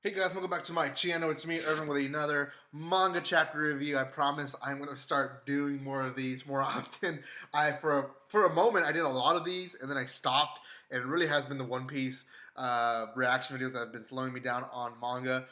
Hey guys, welcome back to my channel. It's me, Irvin, with another manga chapter review. I promise I'm going to start doing more of these more often. For a moment, I did a lot of these, and then I stopped, and it really has been the One Piece reaction videos that have been slowing me down on manga.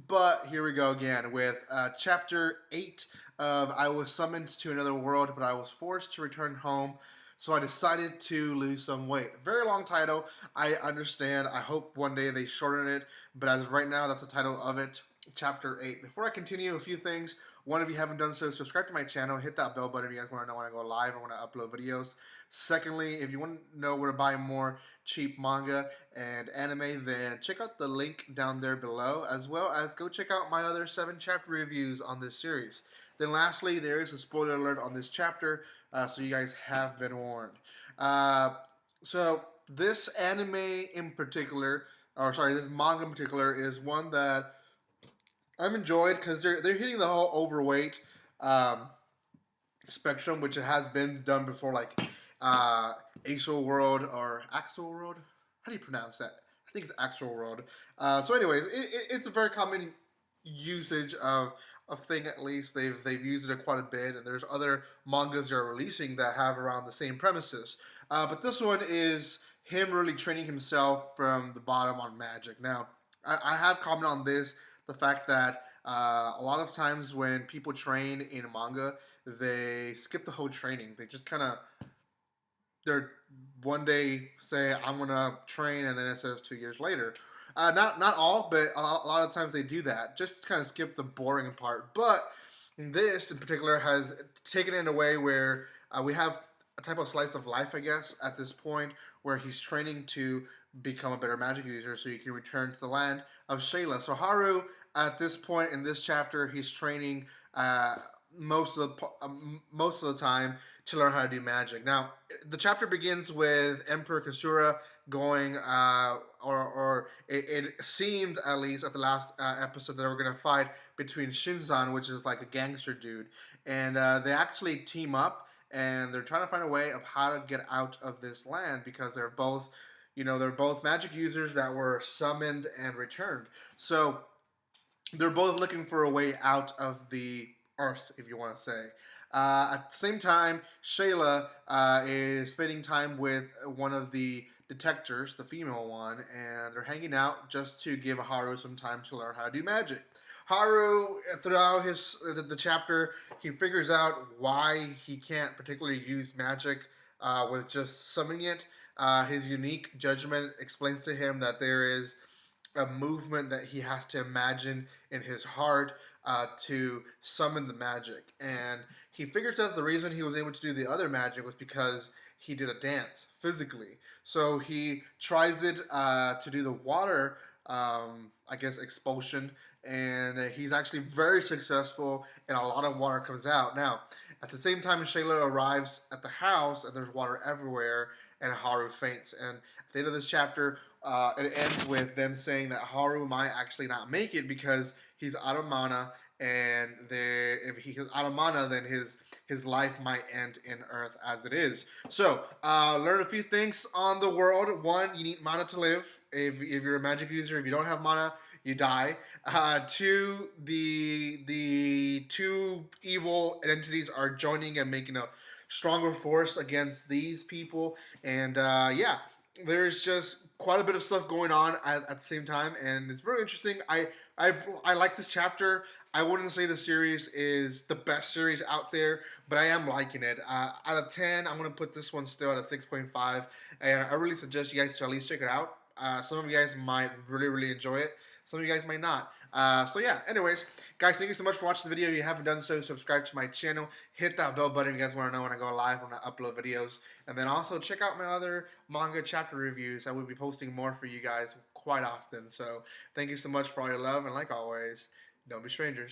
But here we go again with chapter 8 of I was summoned to another world, but I was forced to return home. So I decided to lose some weight. Very long title. I understand. I hope one day they shorten it. But as of right now, that's the title of it. Chapter 8. Before I continue, a few things. One, if you haven't done so, subscribe to my channel. Hit that bell button if you guys want to know when I go live or when I upload videos. Secondly, if you want to know where to buy more cheap manga and anime, then check out the link down there below, as well as go check out my other 7 chapter reviews on this series. Then lastly, there is a spoiler alert on this chapter, so you guys have been warned. So this anime in particular, or sorry, this manga in particular is one that I've enjoyed because they're hitting the whole overweight spectrum, which it has been done before, like Axel World or Axel World. How do you pronounce that? I think it's Axel World. So, anyways, it's a very common usage of thing. At least they've used it quite a bit, and there's other mangas they're releasing that have around the same premises. But this one is him really training himself from the bottom on magic. Now, I have commented on this, the fact that a lot of times when people train in manga, they skip the whole training. They just kind of they're one day say I'm gonna train, and then it says 2 years later. Not all, but a lot of times they do that. Just kind of skip the boring part. But this in particular has taken it in a way where we have a type of slice of life, I guess, at this point, where he's training to become a better magic user so he can return to the land of Shayla. So Haru, at this point in this chapter, he's training most of the time to learn how to do magic. Now, the chapter begins with Emperor Kasura going, or it seemed at least at the last episode that they were going to fight between Shinzan, which is like a gangster dude, and they actually team up and they're trying to find a way of how to get out of this land because they're both, they're both magic users that were summoned and returned. So they're both looking for a way out of the earth, if you want to say. At the same time, Shayla is spending time with one of the detectors, the female one, and they're hanging out just to give Haru some time to learn how to do magic. Haru, throughout the chapter, he figures out why he can't particularly use magic with just summoning it. His unique judgment explains to him that there is a movement that he has to imagine in his heart to summon the magic. And he figures out the reason he was able to do the other magic was because he did a dance physically. So he tries it to do the water, I guess, expulsion, and he's actually very successful, and a lot of water comes out. Now, at the same time, Shayla arrives at the house, and there's water everywhere, and Haru faints. And at the end of this chapter, it ends with them saying that Haru might actually not make it because he's out of mana, and if he's out of mana, then his life might end in Earth as it is. So, learn a few things on the world. One, you need mana to live. If you're a magic user, if you don't have mana, you die. Two, the two evil entities are joining and making a stronger force against these people. And yeah, there's just quite a bit of stuff going on at the same time, and it's very interesting. I like this chapter. I wouldn't say the series is the best series out there, but I am liking it. Out of 10, I'm going to put this one still at a 6.5, and I really suggest you guys to at least check it out. Some of you guys might really enjoy it. Some of you guys might not. So yeah, anyways, guys, thank you so much for watching the video. If you haven't done so, subscribe to my channel. Hit that bell button if you guys want to know when I go live, when I upload videos. And then also check out my other manga chapter reviews. I will be posting more for you guys quite often. So thank you so much for all your love. And like always, don't be strangers.